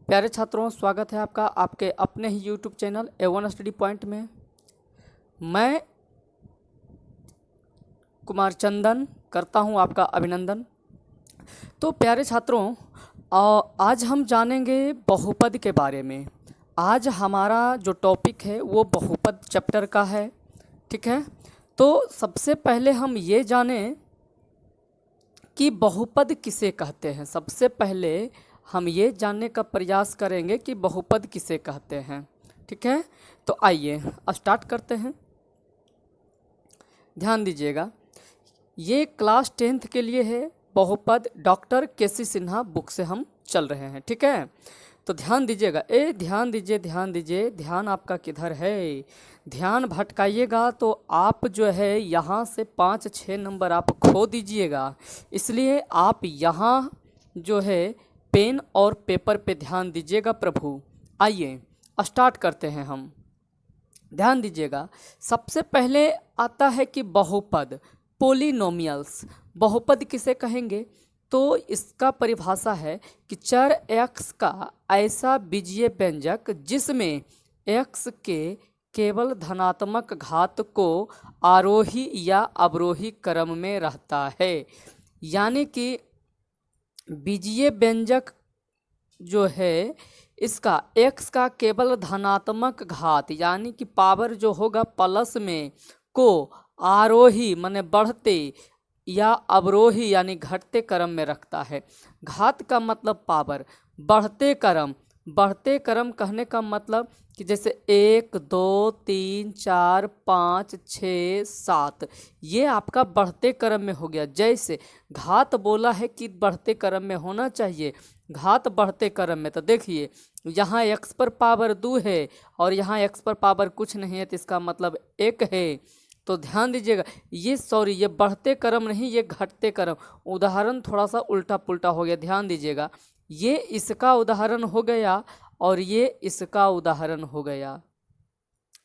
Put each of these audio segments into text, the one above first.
प्यारे छात्रों, स्वागत है आपका आपके अपने ही YouTube channel A1 study point में। मैं कुमार चंदन करता हूं आपका अभिनंदन। तो प्यारे छात्रों, आज हम जानेंगे बहुपद के बारे में। आज हमारा जो टॉपिक है वो बहुपद चैप्टर का है, ठीक है। तो सबसे पहले हम ये जानें कि बहुपद किसे कहते हैं। सबसे पहले हम ये जानने का प्रयास करेंगे कि बहुपद किसे कहते हैं, ठीक है। तो आइए स्टार्ट करते हैं। ध्यान दीजिएगा, ये क्लास 10th के लिए है। बहुपद डॉक्टर केसी सिन्हा बुक से हम चल रहे हैं, ठीक है। तो ध्यान दीजिएगा, ध्यान दीजिए, ध्यान दीजिए। ध्यान आपका किधर है? ध्यान भटकाइएगा तो आप जो है यहाँ से 5-6 नंबर आप खो दीजिएगा। इसलिए आप यहाँ जो है पेन और पेपर पे ध्यान दीजिएगा प्रभु। आइए स्टार्ट करते हैं हम। ध्यान दीजिएगा, सबसे पहले आता है कि बहुपद, पोलिनोमियल्स। बहुपद किसे कहेंगे? तो इसका परिभाषा है कि चर x का ऐसा बीजीय व्यंजक जिसमें x के केवल धनात्मक घात को आरोही या अवरोही क्रम में रहता है। यानी कि बीजीय व्यंजक जो है इसका x का केवल धनात्मक घात यानी कि पावर जो होगा प्लस में को आरोही माने बढ़ते या अवरोही यानी घटते क्रम में रखता है। घात का मतलब पावर, बढ़ते क्रम। बढ़ते क्रम कहने का मतलब कि जैसे 1 2 3 4 5 6 7 ये आपका बढ़ते क्रम में हो गया। जैसे घात बोला है कि बढ़ते क्रम में होना चाहिए, घात बढ़ते क्रम में। तो देखिए यहाँ x पर पावर 2 है और यहाँ x पर पावर कुछ नहीं है, तो इसका मतलब 1 है। तो ध्यान दीजिएगा, ये बढ़ते क्रम नहीं, ये घटते क्रम। उदाहरण थोड़ा सा उल्टा पुल्टा हो गया, ध्यान दीजिएगा। ये इसका उदाहरण हो गया और ये इसका उदाहरण हो गया।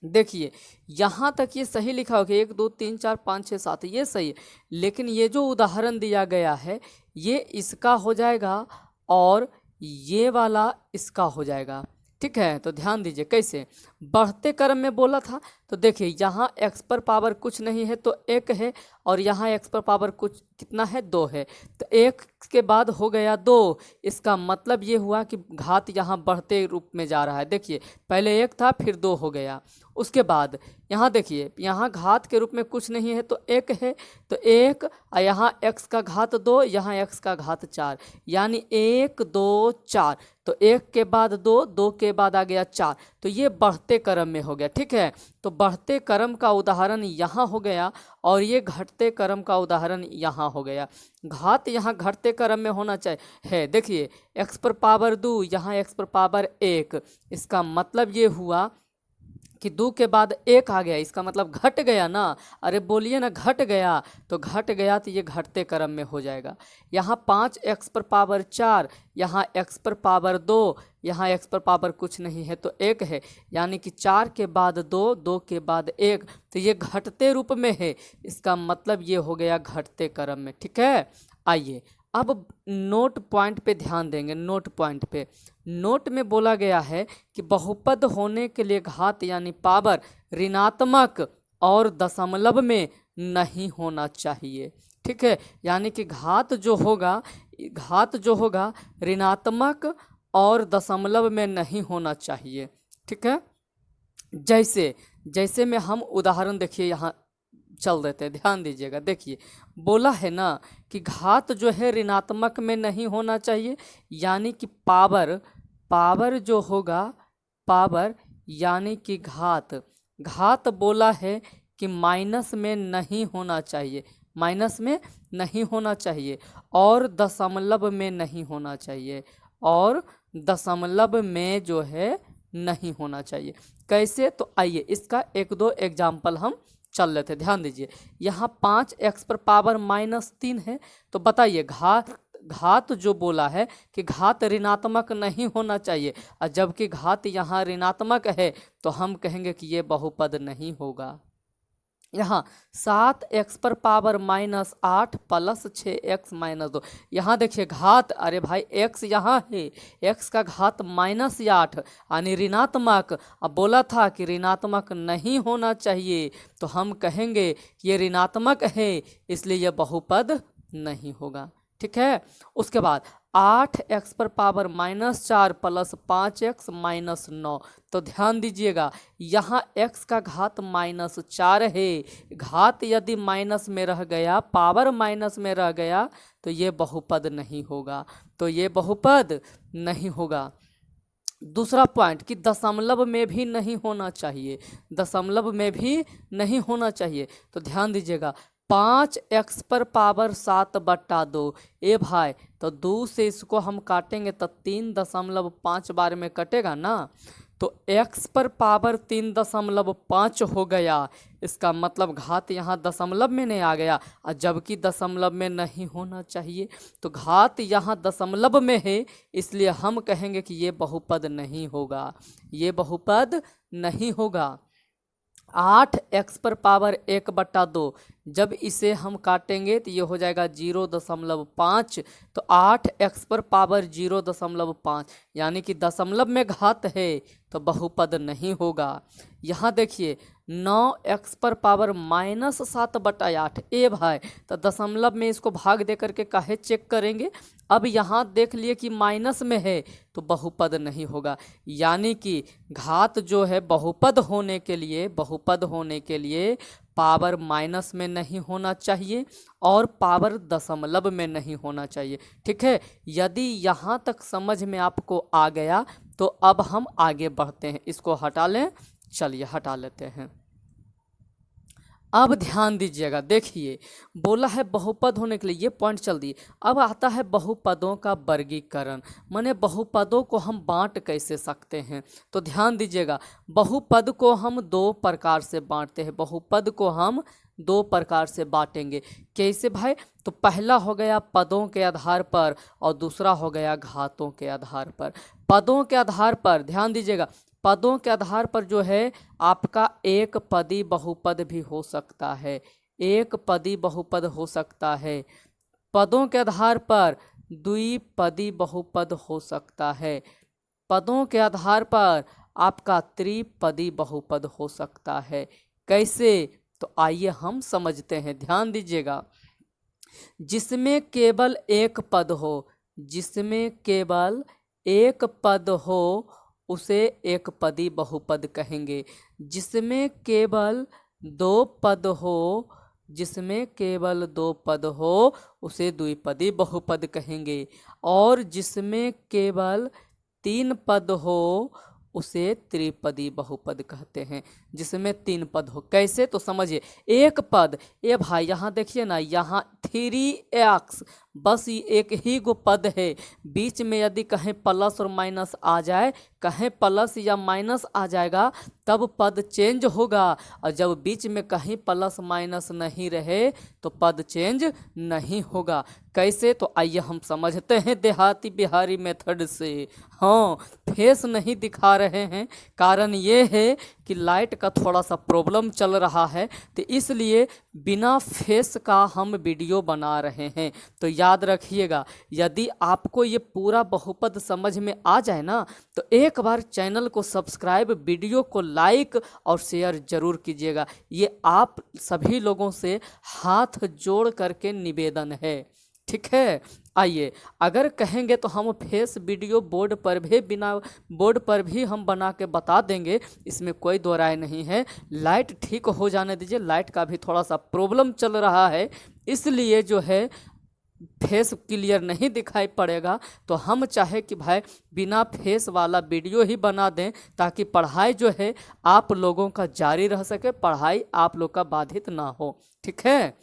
देखिए यहाँ तक ये सही लिखा होगा, 1 2 3 4 5 6 7 ये सही है। लेकिन ये जो उदाहरण दिया गया है ये इसका हो जाएगा और ये वाला इसका हो जाएगा, ठीक है। तो ध्यान दीजिए कैसे बढ़ते क्रम में बोला था। तो देखिए यहाँ x पर पावर कुछ नहीं है तो 1 है और यहाँ x पर पावर कुछ कितना है 2 है, तो 1 के बाद हो गया 2। इसका मतलब ये हुआ कि घात यहाँ बढ़ते रूप में जा रहा है। देखिए पहले 1 था फिर 2 हो गया। उसके बाद यहाँ देखिए, यहाँ घात के रूप में कुछ नहीं है तो 1 है, तो 1 और यहाँ x का घात 2, यहाँ x का घात 4 यानी 1 2 4। तो 1 के बाद 2, 2 के बाद आ गया 4, तो ये बढ़ते क्रम में हो गया, ठीक है। तो बढ़ते क्रम का उदाहरण यहाँ हो गया और ये घटते क्रम का उदाहरण यहाँ हो गया। घात यहाँ घटते क्रम में होना चाहिए है। देखिए x पर पावर 2, यहाँ x पर पावर 1। इसका मतलब ये हुआ कि 2 के बाद 1 आ गया, इसका मतलब घट गया ना। अरे बोलिए ना, घट गया। तो घट गया तो ये घटते क्रम में हो जाएगा। यहाँ 5x पर पावर 4, यहाँ x पर पावर 2, यहाँ x पर पावर कुछ नहीं है तो 1 है, यानी कि 4 के बाद 2, 2 के बाद 1, तो ये घटते रूप में है। इसका मतलब ये हो गया घटते क्रम में, ठीक है। आइए अब नोट पॉइंट पे ध्यान देंगे। नोट पॉइंट पे, नोट में बोला गया है कि बहुपद होने के लिए घात यानी पावर ऋणात्मक और दशमलव में नहीं होना चाहिए, ठीक है। यानी कि घात जो होगा ऋणात्मक और दशमलव में नहीं होना चाहिए, ठीक है। जैसे में हम उदाहरण देखिए यहाँ चल देते हैं, ध्यान दीजिएगा। देखिए बोला है ना कि घात जो है ऋणात्मक में नहीं होना चाहिए, यानी कि पावर जो होगा, पावर यानी कि घात बोला है कि माइनस में नहीं होना चाहिए, माइनस में नहीं होना चाहिए और दशमलव में नहीं होना चाहिए, और दशमलव में जो है नहीं होना चाहिए। कैसे? तो आइए इसका 1-2 एग्जाम्पल हम चल लेते। ध्यान दीजिए, यहाँ 5x पर पावर -3 है, तो बताइए घात जो बोला है कि घात ऋणात्मक नहीं होना चाहिए, और जबकि घात यहाँ ऋणात्मक है तो हम कहेंगे कि ये बहुपद नहीं होगा। यहाँ 7x पर पावर -8 प्लस 6x-2। यहाँ देखिए घात, अरे भाई x यहाँ है, x का घात -8 यानी ऋणात्मक। अब बोला था कि ऋणात्मक नहीं होना चाहिए, तो हम कहेंगे कि ये ऋणात्मक है, इसलिए यह बहुपद नहीं होगा। ठीक है। उसके बाद 8x पर पावर -4 प्लस 5x-9। तो ध्यान दीजिएगा यहाँ x का घात -4 है, घात यदि माइनस में रह गया, पावर माइनस में रह गया, तो ये बहुपद नहीं होगा, तो ये बहुपद नहीं होगा। दूसरा पॉइंट कि दशमलव में भी नहीं होना चाहिए, दशमलव में भी नहीं होना चाहिए। तो ध्यान दीजिएगा 5x पर पावर 7/2। ए भाई, तो 2 से इसको हम काटेंगे तो 3.5 बार में कटेगा ना, तो x पर पावर 3.5 हो गया। इसका मतलब घात यहाँ दशमलव में नहीं आ गया, और जबकि दशमलव में नहीं होना चाहिए, तो घात यहाँ दशमलव में है, इसलिए हम कहेंगे कि ये बहुपद नहीं होगा, ये बहुपद नहीं होगा। 8x पर पावर 1/2, जब इसे हम काटेंगे तो ये हो जाएगा 0.5, तो 8x पर पावर 0.5 यानी कि दशमलव में घात है, तो बहुपद नहीं होगा। यहाँ देखिए 9x पर पावर -7/8। ए भाई, तो दशमलव में इसको भाग दे करके काहे चेक करेंगे, अब यहाँ देख लिए कि माइनस में है, तो बहुपद नहीं होगा। यानी कि घात जो है बहुपद होने के लिए, बहुपद होने के लिए पावर माइनस में नहीं होना चाहिए और पावर दशमलव में नहीं होना चाहिए। ठीक है। यदि यहाँ तक समझ में आपको आ गया तो अब हम आगे बढ़ते हैं, इसको हटा लें, चलिए हटा लेते हैं। अब ध्यान दीजिएगा, देखिए बोला है बहुपद होने के लिए, ये पॉइंट चल दिए। अब आता है बहुपदों का वर्गीकरण, माने बहुपदों को हम बांट कैसे सकते हैं। तो ध्यान दीजिएगा बहुपद को हम 2 प्रकार से बांटते हैं, बहुपद को हम 2 प्रकार से बांटेंगे। कैसे भाई, तो पहला हो गया पदों के आधार पर और दूसरा हो गया घातों के आधार पर। पदों के आधार पर ध्यान दीजिएगा, पदों के आधार पर जो है आपका एक पदी बहुपद भी हो सकता है, एक पदी बहुपद हो सकता है। पदों के आधार पर द्विपदी बहुपद हो सकता है। पदों के आधार पर आपका त्रिपदी बहुपद हो सकता है। कैसे, तो आइए हम समझते हैं, ध्यान दीजिएगा। जिसमें केवल एक पद हो, जिसमें केवल एक पद हो उसे एक पदी बहुपद कहेंगे। जिसमें केवल 2 पद हो, जिसमें केवल 2 पद हो उसे द्विपदी बहुपद कहेंगे। और जिसमें केवल 3 पद हो उसे त्रिपदी बहुपद कहते हैं, जिसमें 3 पद हो। कैसे, तो समझिए एक पद, ए भाई यहाँ देखिए ना, यहाँ 3x, बस ये एक ही गो पद है, बीच में यदि कहीं प्लस और माइनस आ जाए, कहीं प्लस या माइनस आ जाएगा तब पद चेंज होगा, और जब बीच में कहीं प्लस माइनस नहीं रहे तो पद चेंज नहीं होगा। कैसे, तो आइए हम समझते हैं देहाती बिहारी मेथड से। हाँ, फेस नहीं दिखा रहे हैं, कारण ये है कि लाइट का थोड़ा सा प्रॉब्लम चल रहा है, तो इसलिए बिना फेस का हम वीडियो बना रहे हैं। तो याद रखिएगा, यदि आपको ये पूरा बहुपद समझ में आ जाए ना, तो एक बार चैनल को सब्सक्राइब, वीडियो को लाइक और शेयर जरूर कीजिएगा। ये आप सभी लोगों से हाथ जोड़ करके निवेदन है। ठीक है। आइए, अगर कहेंगे तो हम फेस वीडियो बोर्ड पर भी, बिना बोर्ड पर भी हम बना के बता देंगे, इसमें कोई दो राय नहीं है। लाइट ठीक हो जाने दीजिए, लाइट का भी थोड़ा सा प्रॉब्लम चल रहा है, इसलिए जो है फेस क्लियर नहीं दिखाई पड़ेगा। तो हम चाहे कि भाई बिना फेस वाला वीडियो ही बना दें, ताकि पढ़ाई जो है आप लोगों का जारी रह सके, पढ़ाई आप लोग का बाधित ना हो। ठीक है।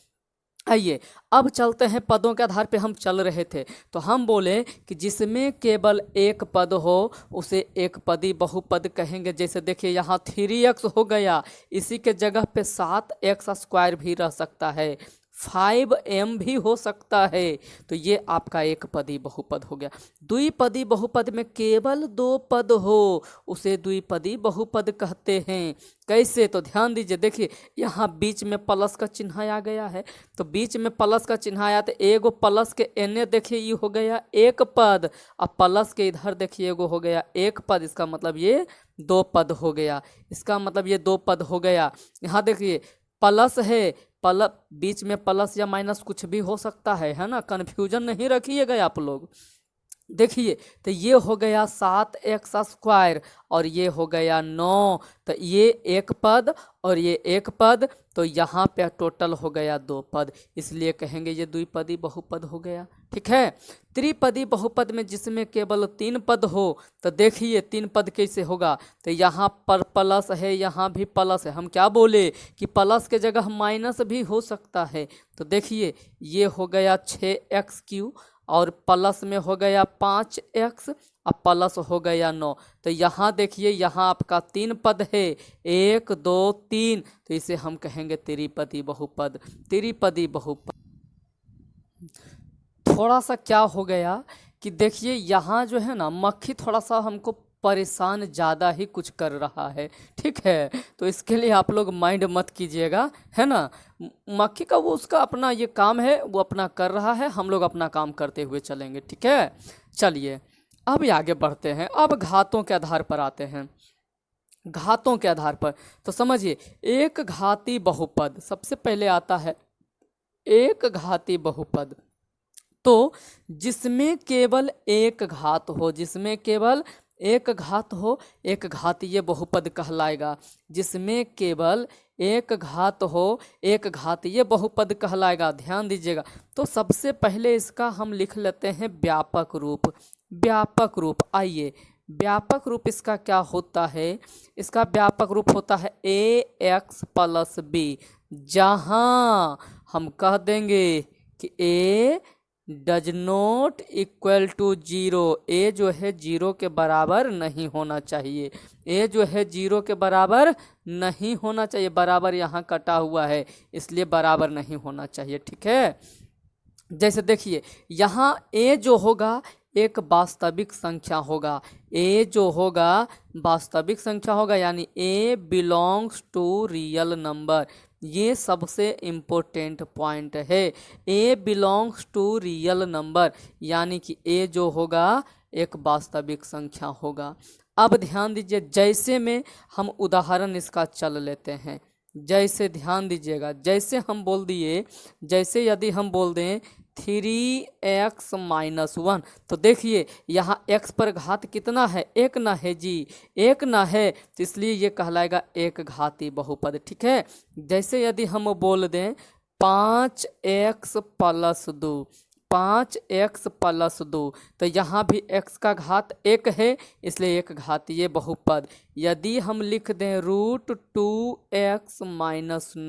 आइए अब चलते हैं, पदों के आधार पे हम चल रहे थे, तो हम बोले कि जिसमें केवल एक पद हो उसे एक पदी बहुपद कहेंगे। जैसे देखिए यहाँ 3x हो गया, इसी के जगह पे 7x² भी रह सकता है, 5m भी हो सकता है। तो ये आपका एक पदी बहुपद हो गया। द्विपदी बहुपद में केवल 2 पद हो उसे द्विपदी बहुपद कहते हैं। कैसे? तो ध्यान दीजिए, देखिए यहाँ बीच में प्लस का चिन्ह आ गया है, तो बीच में प्लस का चिन्ह आया तो एगो प्लस के एने देखिए ये हो गया एक पद, अब प्लस के इधर देखिए एगो हो गया एक पद, इसका मतलब ये 2 पद हो गया। इसका मतलब ये 2 पद हो गया। यहाँ देखिए प्लस है, प्लस बीच में प्लस या माइनस कुछ भी हो सकता है ना, कन्फ्यूजन नहीं रखिएगा आप लोग। देखिए तो ये हो गया 7x² और ये हो गया 9, तो ये एक पद और ये एक पद, तो यहाँ पे टोटल हो गया 2 पद, इसलिए कहेंगे ये द्विपदी बहुपद हो गया। ठीक है। त्रिपदी बहुपद में जिसमें केवल 3 पद हो, तो देखिए 3 पद कैसे होगा, तो यहाँ पर प्लस है, यहाँ भी प्लस है, हम क्या बोले कि प्लस के जगह माइनस भी हो सकता है। तो देखिए ये हो गया 6x³ और प्लस में हो गया 5x, अब प्लस हो गया 9, तो यहाँ देखिए यहाँ आपका 3 पद है, 1 2 3, तो इसे हम कहेंगे त्रिपदी बहुपद। त्रिपदी बहुपद थोड़ा सा क्या हो गया कि देखिए यहाँ जो है ना मक्खी थोड़ा सा हमको परेशान ज़्यादा ही कुछ कर रहा है। ठीक है, तो इसके लिए आप लोग माइंड मत कीजिएगा, है ना। मक्खी का वो उसका अपना ये काम है, वो अपना कर रहा है, हम लोग अपना काम करते हुए चलेंगे। ठीक है, चलिए अब आगे बढ़ते हैं। अब घातों के आधार पर आते हैं। घातों के आधार पर तो समझिए, एक घाती बहुपद सबसे पहले आता है। एक घाती बहुपद तो जिसमें केवल एक घात हो, जिसमें केवल एक घात हो, एक घातीय बहुपद कहलाएगा। जिसमें केवल एक घात हो, एक घातीय बहुपद कहलाएगा। ध्यान दीजिएगा, तो सबसे पहले इसका हम लिख लेते हैं व्यापक रूप। व्यापक रूप, आइए व्यापक रूप इसका क्या होता है? इसका व्यापक रूप होता है ax + b, जहाँ हम कह देंगे कि a does not equal to 0, A जो है 0 के बराबर नहीं होना चाहिए। ए जो है 0 के बराबर नहीं होना चाहिए, बराबर यहाँ कटा हुआ है इसलिए बराबर नहीं होना चाहिए। ठीक है, जैसे देखिए यहाँ ए जो होगा एक वास्तविक संख्या होगा, ए जो होगा वास्तविक संख्या होगा, यानी ए बिलोंग्स टू रियल नंबर। ये सबसे इम्पोर्टेंट पॉइंट है, ए बिलोंग्स टू रियल नंबर, यानी कि ए जो होगा एक वास्तविक संख्या होगा। अब ध्यान दीजिए, जैसे में हम उदाहरण इसका चल लेते हैं। जैसे ध्यान दीजिएगा, जैसे हम बोल दिए, जैसे यदि हम बोल दें 3x - 1, तो देखिए यहाँ x पर घात कितना है? एक ना है जी, एक ना है, तो इसलिए ये कहलाएगा एक घाती बहुपद। ठीक है, जैसे यदि हम बोल दें 5x + 2, 5x + 2, तो यहाँ भी x का घात एक है, इसलिए एक घातीय बहुपद। यदि हम लिख दें √2x -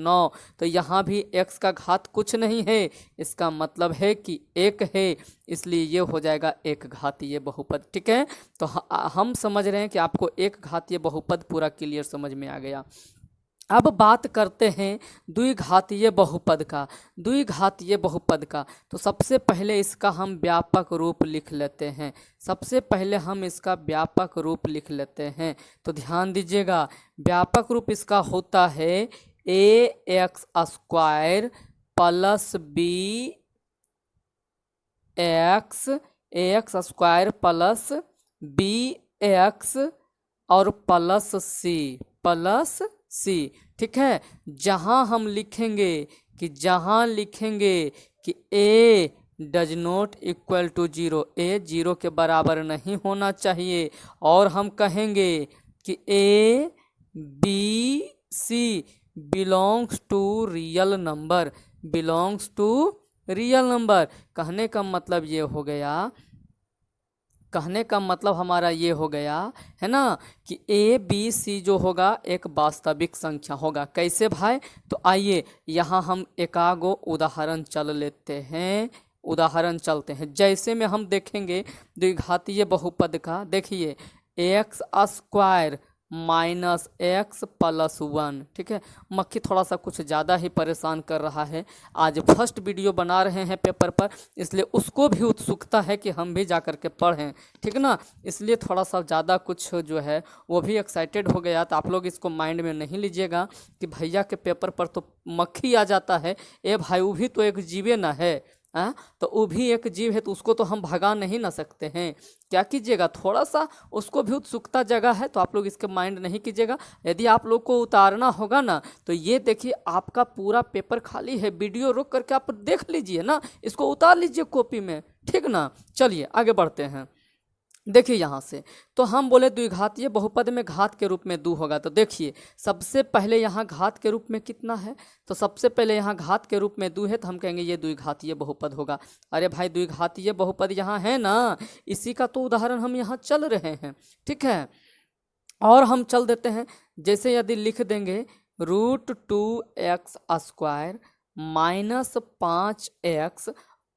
9, तो यहाँ भी x का घात कुछ नहीं है, इसका मतलब है कि एक है, इसलिए ये हो जाएगा एक घातीय बहुपद। ठीक है, तो हम समझ रहे हैं कि आपको एक घातीय बहुपद पूरा क्लियर समझ में आ गया। अब बात करते हैं द्विघातीय बहुपद का। द्विघातीय बहुपद का तो सबसे पहले इसका हम व्यापक रूप लिख लेते हैं। सबसे पहले हम इसका व्यापक रूप लिख लेते हैं, तो ध्यान दीजिएगा, व्यापक रूप इसका होता है ax² + bx + bx और +c। ठीक है, जहाँ हम लिखेंगे कि a does not equal to 0, A 0 के बराबर नहीं होना चाहिए, और हम कहेंगे कि a b c belongs to real number, belongs to real number. कहने का मतलब ये हो गया, कहने का मतलब हमारा ये हो गया है ना कि ए बी सी जो होगा एक वास्तविक संख्या होगा। कैसे भाई? तो आइए यहाँ हम एकागो उदाहरण चल लेते हैं, उदाहरण चलते हैं। जैसे में हम देखेंगे द्विघातीय बहुपद का, देखिए x² माइनस एक्स प्लस 1। ठीक है, मक्खी थोड़ा सा कुछ ज़्यादा ही परेशान कर रहा है। आज फर्स्ट वीडियो बना रहे हैं पेपर पर, इसलिए उसको भी उत्सुकता है कि हम भी जा कर के पढ़ें। ठीक ना, इसलिए थोड़ा सा ज़्यादा कुछ जो है वो भी एक्साइटेड हो गया। तो आप लोग इसको माइंड में नहीं लीजिएगा कि भैया के पेपर पर तो मक्खी आ जाता है। ए भाई, वो भी तो एक जीवे ना है। हाँ, तो वो भी एक जीव है, तो उसको तो हम भगा नहीं ना सकते हैं। क्या कीजिएगा, थोड़ा सा उसको भी उत्सुकता जगह है, तो आप लोग इसके माइंड नहीं कीजिएगा। यदि आप लोग को उतारना होगा ना, तो ये देखिए आपका पूरा पेपर खाली है, वीडियो रोक करके आप देख लीजिए ना, इसको उतार लीजिए कॉपी में। ठीक ना, चलिए आगे बढ़ते हैं। देखिए यहाँ से तो हम बोले द्विघातीय बहुपद में घात के रूप में 2 होगा। तो देखिए सबसे पहले यहाँ घात के रूप में कितना है, तो सबसे पहले यहाँ घात के रूप में 2 है, तो हम कहेंगे ये द्विघातीय बहुपद होगा। अरे भाई, द्विघातीय बहुपद यहाँ है ना, इसी का तो उदाहरण हम यहाँ चल रहे हैं। ठीक है, और हम चल देते हैं। जैसे यदि लिख देंगे √2x² माइनस 5x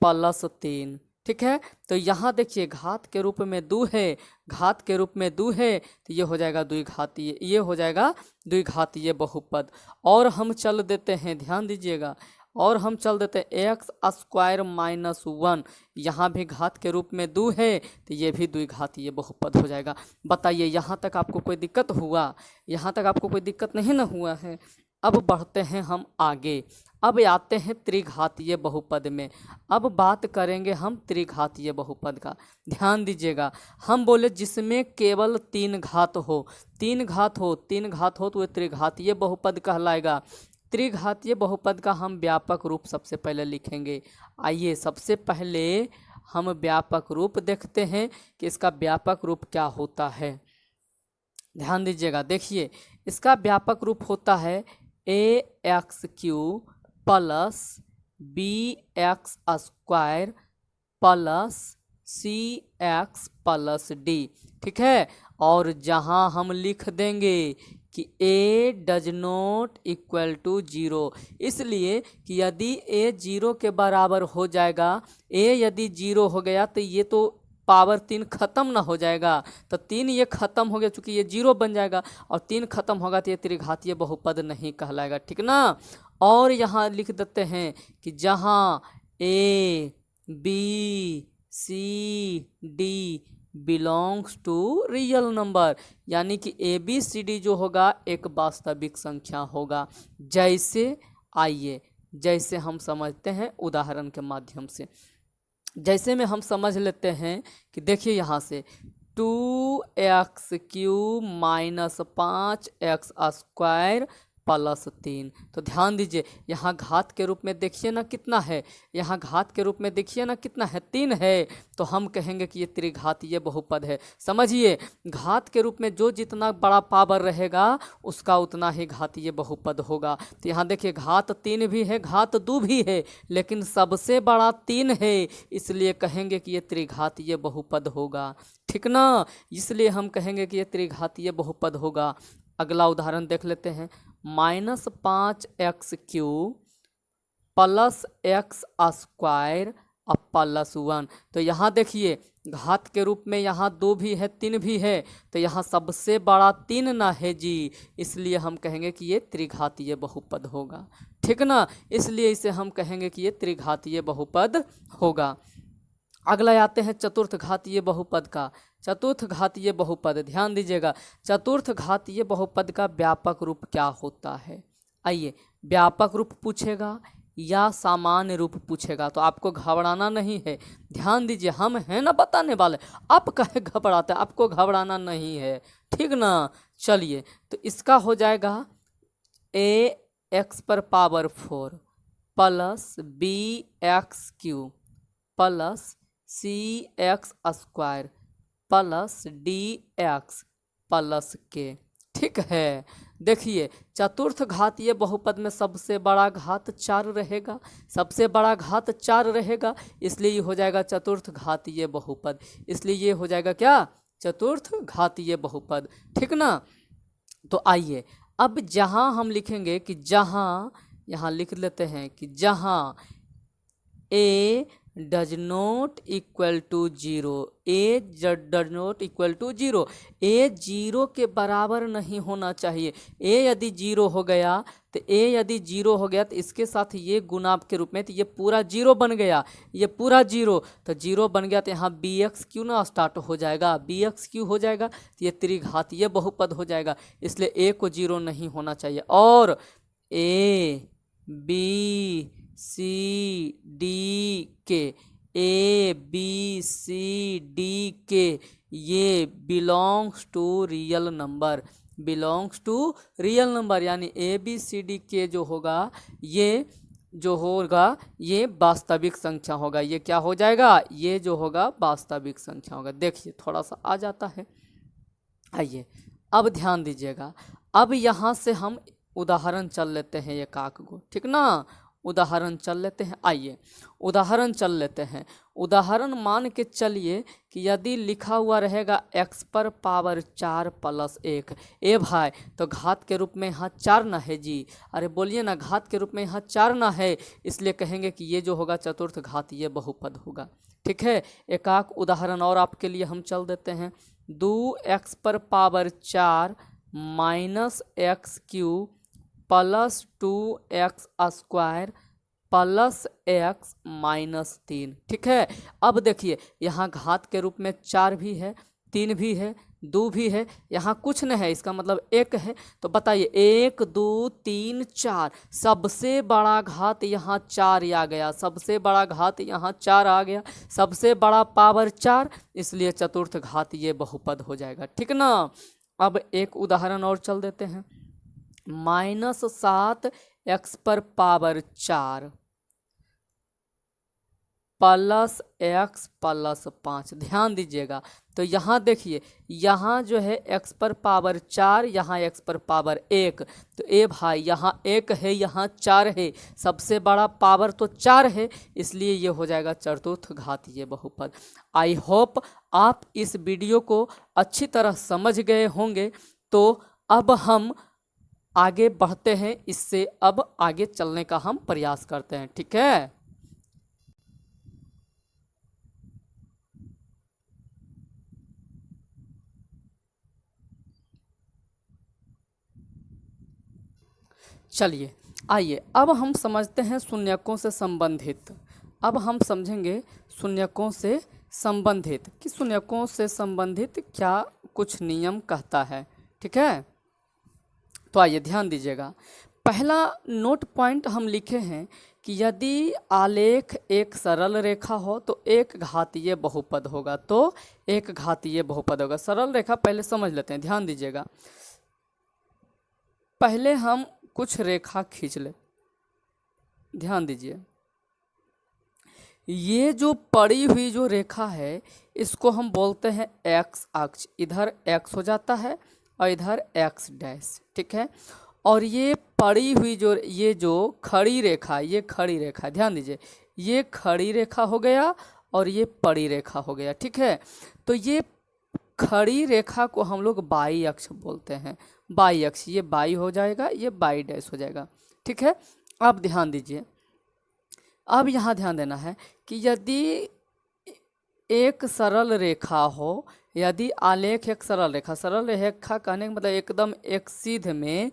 प्लस 3। ठीक है, तो यहाँ देखिए घात के रूप में 2 है, घात के रूप में 2 है, तो ये हो जाएगा द्विघातीय, ये हो जाएगा द्विघातीय बहुपद। और हम चल देते हैं, ध्यान दीजिएगा, और हम चल देते हैं x² माइनस 1, यहाँ भी घात के रूप में 2 है, तो ये भी द्विघातीय बहुपद हो जाएगा। बताइए यहाँ तक आपको कोई दिक्कत हुआ? यहाँ तक आपको कोई दिक्कत नहीं ना हुआ है। अब बढ़ते हैं हम आगे, अब आते हैं त्रिघातीय बहुपद में। अब बात करेंगे हम त्रिघातीय बहुपद का। ध्यान दीजिएगा, हम बोले जिसमें केवल 3 घात हो, 3 घात हो, 3 घात हो तो वह त्रिघातीय बहुपद कहलाएगा। त्रिघातीय बहुपद का हम व्यापक रूप सबसे पहले लिखेंगे। आइए सबसे पहले हम व्यापक रूप देखते हैं कि इसका व्यापक रूप क्या होता है। ध्यान दीजिएगा, देखिए इसका व्यापक रूप होता है ax³ plus bx² plus cx plus d। ठीक है, और जहां हम लिख देंगे कि a does not equal to 0, इसलिए कि यदि a 0 के बराबर हो जाएगा, a यदि 0 हो गया तो ये तो पावर 3 खत्म ना हो जाएगा, तो 3 ये खत्म हो गया, चूंकि ये 0 बन जाएगा, और 3 खत्म होगा तो ये त्रिघातीय बहुपद नहीं कहलाएगा। ठीक ना, और यहाँ लिख देते हैं कि जहाँ a b c d belongs to real number, यानी कि ABCD जो होगा एक वास्तविक संख्या होगा। जैसे आइए, जैसे हम समझते हैं उदाहरण के माध्यम से, जैसे में हम समझ लेते हैं कि देखिए यहाँ से 2x³ माइनस 5x² प्लस 3। तो ध्यान दीजिए यहाँ घात के रूप में देखिए ना कितना है, यहाँ घात के रूप में देखिए ना कितना है, 3 है, तो हम कहेंगे कि ये त्रिघातीय बहुपद है। समझिए, घात के रूप में जो जितना बड़ा पावर रहेगा उसका उतना ही घातीय बहुपद होगा। तो यहाँ देखिए घात 3 भी है, घात 2 भी है, लेकिन सबसे बड़ा 3 है, इसलिए कहेंगे कि ये त्रिघातीय बहुपद होगा। ठीक ना, इसलिए हम कहेंगे कि ये त्रिघातीय बहुपद होगा। अगला उदाहरण देख लेते हैं, minus 5x³ plus x² plus 1। तो यहाँ देखिए घात के रूप में यहाँ 2 भी है, 3 भी है, तो यहाँ सबसे बड़ा 3 ना है जी, इसलिए हम कहेंगे कि ये त्रिघातीय बहुपद होगा। ठीक ना, इसलिए इसे हम कहेंगे कि ये त्रिघातीय बहुपद होगा। अगला आते हैं चतुर्थ घातीय बहुपद का। चतुर्थ घातीय बहुपद, ध्यान दीजिएगा, चतुर्थ घातीय बहुपद का व्यापक रूप क्या होता है। आइए, व्यापक रूप पूछेगा या सामान्य रूप पूछेगा तो आपको घबराना नहीं है। ध्यान दीजिए, हम हैं ना बताने वाले, आप कहे घबराते, आपको घबराना नहीं है। ठीक ना, चलिए, तो इसका हो जाएगा ax⁴ plus bx³ plus cx² plus dx plus k। ठीक है, देखिए चतुर्थ घातीय बहुपद में सबसे बड़ा घात 4 रहेगा, सबसे बड़ा घात 4 रहेगा, इसलिए ये हो जाएगा चतुर्थ घातीय बहुपद। इसलिए ये हो जाएगा क्या, चतुर्थ घातीय बहुपद। ठीक ना, तो आइए अब जहाँ हम लिखेंगे कि जहाँ, यहाँ लिख लेते हैं कि जहाँ a does not equal to zero, A does not equal to zero, A zero के बराबर नहीं होना चाहिए। ए यदि जीरो हो गया तो ए यदि जीरो हो गया तो इसके साथ ये गुणाब के रूप में, तो ये पूरा जीरो बन गया, ये पूरा जीरो, तो जीरो बन गया तो यहाँ बी एक्स क्यू ना स्टार्ट हो जाएगा, बी एक्स क्यू हो जाएगा तो ये त्रिघातीय बहुपद हो जाएगा, इसलिए ए को जीरो नहीं होना चाहिए। और ए बी सी डी के, ए बी सी डी के ये belongs to real number, belongs to real number, यानी ए बी सी डी के जो होगा ये जो होगा ये वास्तविक संख्या होगा। ये क्या हो जाएगा, ये जो होगा वास्तविक संख्या होगा। देखिए थोड़ा सा आ जाता है, आइए अब ध्यान दीजिएगा। अब यहाँ से हम उदाहरण चल लेते हैं एक आक को, ठीक ना, उदाहरण चल लेते हैं। आइए उदाहरण चल लेते हैं। उदाहरण मान के चलिए कि यदि लिखा हुआ रहेगा x पर पावर 4 प्लस 1, ए भाई तो घात के रूप में यहाँ 4 ना है जी, अरे बोलिए ना, घात के रूप में यहाँ 4 ना है, इसलिए कहेंगे कि ये जो होगा चतुर्थ घातीय बहुपद होगा। ठीक है, एक आक उदाहरण और आपके लिए हम चल देते हैं। 2x पर power 4 minus x Q plus 2x square plus x minus 3। ठीक है, अब देखिए यहाँ घात के रूप में 4 भी है, 3 भी है, 2 भी है, यहाँ कुछ नहीं है, इसका मतलब 1 है। तो बताइए 1 2 3 4, सबसे बड़ा घात यहाँ 4 आ गया, सबसे बड़ा घात यहाँ 4 आ गया, सबसे बड़ा पावर 4, इसलिए चतुर्थ घात ये बहुपद हो जाएगा। ठीक ना, अब एक उदाहरण और चल देते हैं। -7 x पर पावर 4 प्लस x प्लस 5। ध्यान दीजिएगा, तो यहाँ देखिए, यहाँ जो है x पर पावर 4, यहाँ x पर पावर 1, तो ए भाई यहाँ 1 है, यहाँ 4 है, सबसे बड़ा पावर तो 4 है, इसलिए ये हो जाएगा चतुर्थ घातीय बहुपद। आई होप आप इस वीडियो को अच्छी तरह समझ गए होंगे। तो अब हम आगे बढ़ते हैं, इससे अब आगे चलने का हम प्रयास करते हैं। ठीक है, चलिए आइए अब हम समझते हैं शून्यकों से संबंधित। अब हम समझेंगे शून्यकों से संबंधित कि शून्यकों से संबंधित क्या कुछ नियम कहता है। ठीक है, तो आइए ध्यान दीजिएगा। पहला नोट पॉइंट हम लिखे हैं कि यदि आलेख एक सरल रेखा हो तो एक घातीय बहुपद होगा, तो एक घातीय बहुपद होगा। सरल रेखा पहले समझ लेते हैं, ध्यान दीजिएगा। पहले हम कुछ रेखा खींच ले, ध्यान दीजिए। ये जो पड़ी हुई जो रेखा है इसको हम बोलते हैं एक्स अक्ष, इधर एक्स हो जाता है और इधर एक्स डैश। ठीक है, और ये पड़ी हुई जो ये जो खड़ी रेखा, ये खड़ी रेखा, ध्यान दीजिए, ये खड़ी रेखा हो गया और ये पड़ी रेखा हो गया। ठीक है, तो ये खड़ी रेखा को हम लोग बाई अक्ष बोलते हैं, बाई अक्ष, ये बाई हो जाएगा, ये बाई डैश हो जाएगा। ठीक है, अब ध्यान दीजिए, अब यहाँ ध्यान देना है कि यदि एक सरल रेखा हो, यदि आलेख एक सरल रेखा कहने का मतलब एकदम एक सीध में,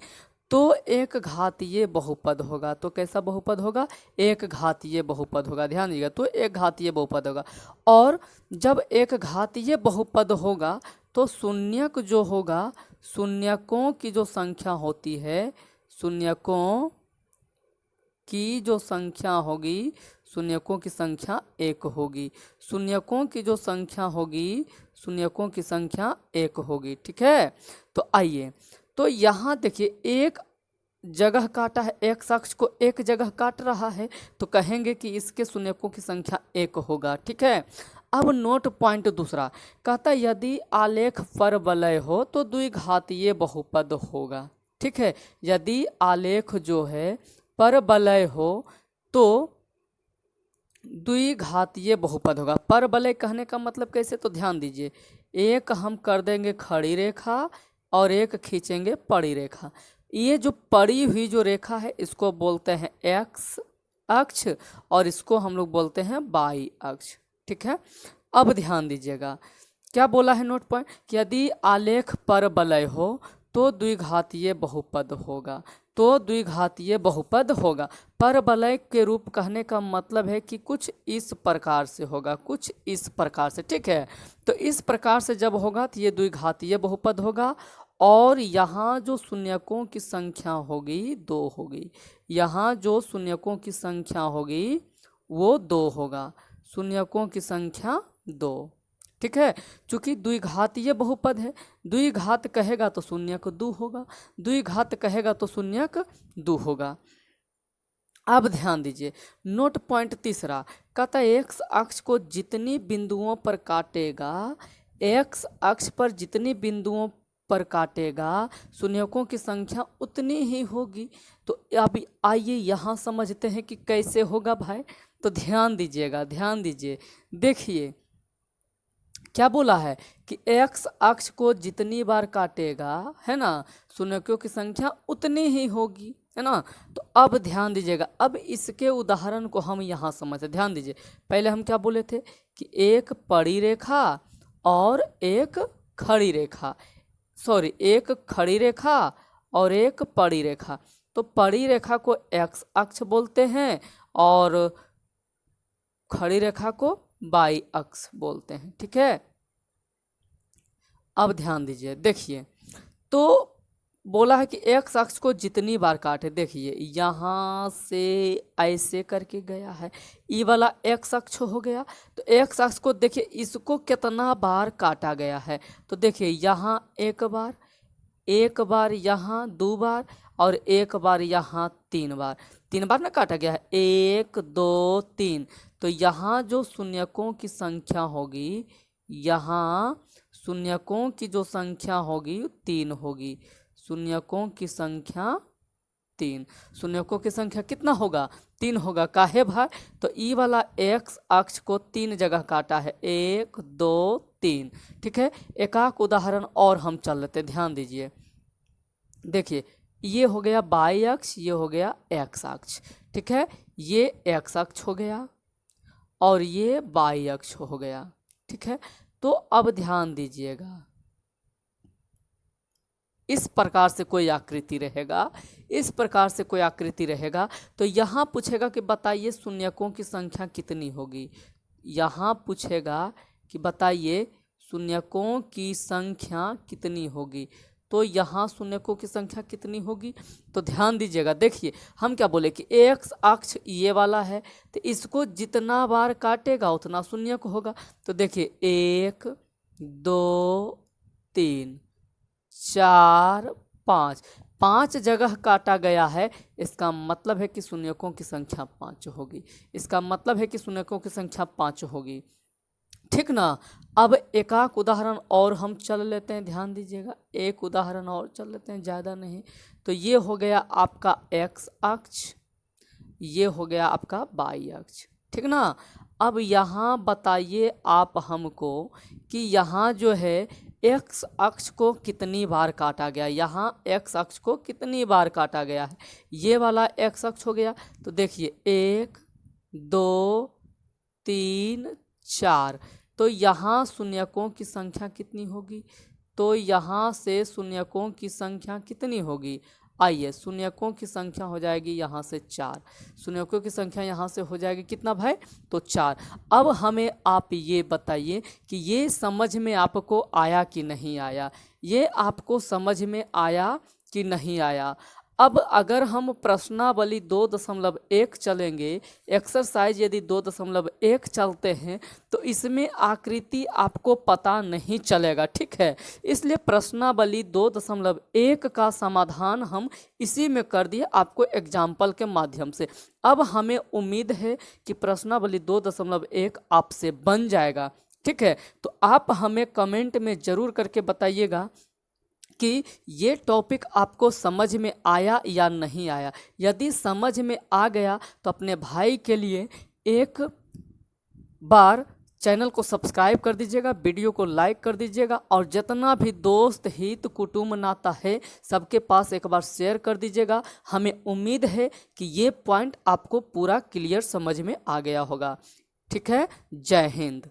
तो एक घातीय बहुपद होगा। तो कैसा बहुपद होगा, एक घातीय बहुपद होगा। ध्यान दीजिएगा, तो एक घातीय बहुपद होगा। और जब एक घातीय बहुपद होगा तो शून्यक जो होगा, शून्यकों की जो संख्या होती है, शून्यकों की जो संख्या होगी, शून्यकों की संख्या 1 होगी, शून्यकों की जो संख्या होगी, शून्यकों की संख्या 1 होगी। ठीक है, तो आइए, तो यहाँ देखिए एक जगह काटा है, एक अक्ष को एक जगह काट रहा है, तो कहेंगे कि इसके शून्यकों की संख्या 1 होगा। ठीक है, अब नोट पॉइंट दूसरा कहता है यदि आलेख परवलय हो तो द्विघातीय बहुपद होगा। ठीक है, यदि आलेख जो है परवलय हो तो द्विघातीय बहुपद होगा। परवलय कहने का मतलब कैसे, तो ध्यान दीजिए, एक हम कर देंगे खड़ी रेखा और एक खींचेंगे पड़ी रेखा। ये जो पड़ी हुई जो रेखा है इसको बोलते हैं एक्स अक्ष और इसको हम लोग बोलते हैं बाई अक्ष। ठीक है, अब ध्यान दीजिएगा क्या बोला है नोट पॉइंट कि यदि आलेख परवलय हो तो द्विघातीय बहुपद होगा, तो द्विघातीय बहुपद होगा। परवलय के रूप कहने का मतलब है कि कुछ इस प्रकार से होगा, कुछ इस प्रकार से। ठीक है, तो इस प्रकार से जब होगा तो ये द्विघातीय बहुपद होगा और यहाँ जो शून्यकों की संख्या होगी 2 होगी, यहाँ जो शून्यकों की संख्या होगी वो 2 होगा, शून्यकों की संख्या 2। ठीक है, चूंकि द्विघातीय बहुपद है, द्विघात कहेगा तो शून्यक 2 होगा, द्विघात कहेगा तो शून्यक 2 होगा। अब ध्यान दीजिए नोट पॉइंट तीसरा कहता है एक्स अक्ष को जितनी बिंदुओं पर काटेगा, एक्स अक्ष पर जितनी बिंदुओं पर काटेगा शून्यकों की संख्या उतनी ही होगी। तो अब आइए यहाँ समझते हैं कि कैसे होगा भाई। तो ध्यान दीजिएगा, ध्यान दीजिए, देखिए क्या बोला है कि एक्स अक्ष को जितनी बार काटेगा, है ना, शून्यकों की संख्या उतनी ही होगी, है ना। तो अब ध्यान दीजिएगा, अब इसके उदाहरण को हम यहाँ समझते। ध्यान दीजिए, पहले हम क्या बोले थे कि एक पड़ी रेखा और एक खड़ी रेखा, सॉरी एक खड़ी रेखा और एक पड़ी रेखा। तो पड़ी रेखा को एक्स अक्ष बोलते हैं और खड़ी रेखा को बाई अक्ष बोलते हैं। ठीक है, अब ध्यान दीजिए, देखिए तो बोला है कि एक्स अक्ष को जितनी बार काटे, देखिए यहाँ से ऐसे करके गया है, ई वाला एक्स अक्ष हो गया। तो एक्स अक्ष को देखिए इसको कितना बार काटा गया है, तो देखिए यहाँ एक बार यहाँ 2 बार और एक बार यहाँ 3 बार, 3 बार ना काटा गया है, 1 2 3। तो यहाँ जो शून्यकों की संख्या होगी, यहाँ शून्यकों की जो संख्या होगी 3 होगी, शून्यकों की संख्या 3, शून्यकों की संख्या कितना होगा 3 होगा। काहे भाई, तो ई वाला एक्स अक्ष को 3 जगह काटा है, 1 2 3। ठीक है, एक उदाहरण और हम चल लेते, ध्यान दीजिए, देखिए ये हो गया बाई अक्ष, ये हो गया एक्स अक्ष। ठीक है, ये एक्स अक्ष हो गया और ये बाई अक्ष हो गया। ठीक है, तो अब ध्यान दीजिएगा, इस प्रकार से कोई आकृति रहेगा, इस प्रकार से कोई आकृति रहेगा। तो यहाँ पूछेगा कि बताइए शून्यकों की संख्या कितनी होगी, यहाँ पूछेगा कि बताइए शून्यकों की संख्या कितनी होगी। तो यहाँ शून्यकों की संख्या कितनी होगी, तो ध्यान दीजिएगा, देखिए हम क्या बोले कि एक्स अक्ष ये वाला है, तो इसको जितना बार काटेगा उतना शून्यक होगा। तो देखिए 1 2 3 4 5, 5 जगह काटा गया है, इसका मतलब है कि शून्यकों की संख्या 5 होगी, इसका मतलब है कि शून्यकों की संख्या 5 होगी। ठीक ना। अब एक उदाहरण और हम चल लेते हैं, ध्यान दीजिएगा, एक उदाहरण और चल लेते हैं, ज़्यादा नहीं। तो ये हो गया आपका एक्स अक्ष, ये हो गया आपका बाई अक्ष। ठीक ना। अब यहाँ बताइए आप हमको कि यहाँ जो है एक्स अक्ष को कितनी बार काटा गया, यहाँ एक्स अक्ष को कितनी बार काटा गया है। ये वाला एक्स अक्ष हो गया, तो देखिए 1 2 3 4। तो यहाँ शून्यकों की संख्या कितनी होगी, तो यहाँ से शून्यकों की संख्या कितनी होगी, आइए शून्यकों की संख्या हो जाएगी यहाँ से 4, शून्यकों की संख्या यहाँ से हो जाएगी कितना भाई, तो 4। अब हमें आप ये बताइए कि ये समझ में आपको आया कि नहीं आया, ये आपको समझ में आया कि नहीं आया। अब अगर हम प्रश्नावली 2.1 चलेंगे, एक्सरसाइज यदि 2.1 चलते हैं तो इसमें आकृति आपको पता नहीं चलेगा। ठीक है, इसलिए प्रश्नावली 2.1 का समाधान हम इसी में कर दिए आपको एग्जाम्पल के माध्यम से। अब हमें उम्मीद है कि प्रश्नावली 2.1 आपसे बन जाएगा। ठीक है, तो आप हमें कमेंट में ज़रूर करके बताइएगा कि ये टॉपिक आपको समझ में आया या नहीं आया। यदि समझ में आ गया तो अपने भाई के लिए एक बार चैनल को सब्सक्राइब कर दीजिएगा, वीडियो को लाइक कर दीजिएगा और जितना भी दोस्त हित कुटुंब नाता है सबके पास एक बार शेयर कर दीजिएगा। हमें उम्मीद है कि ये पॉइंट आपको पूरा क्लियर समझ में आ गया होगा। ठीक है, जय हिंद।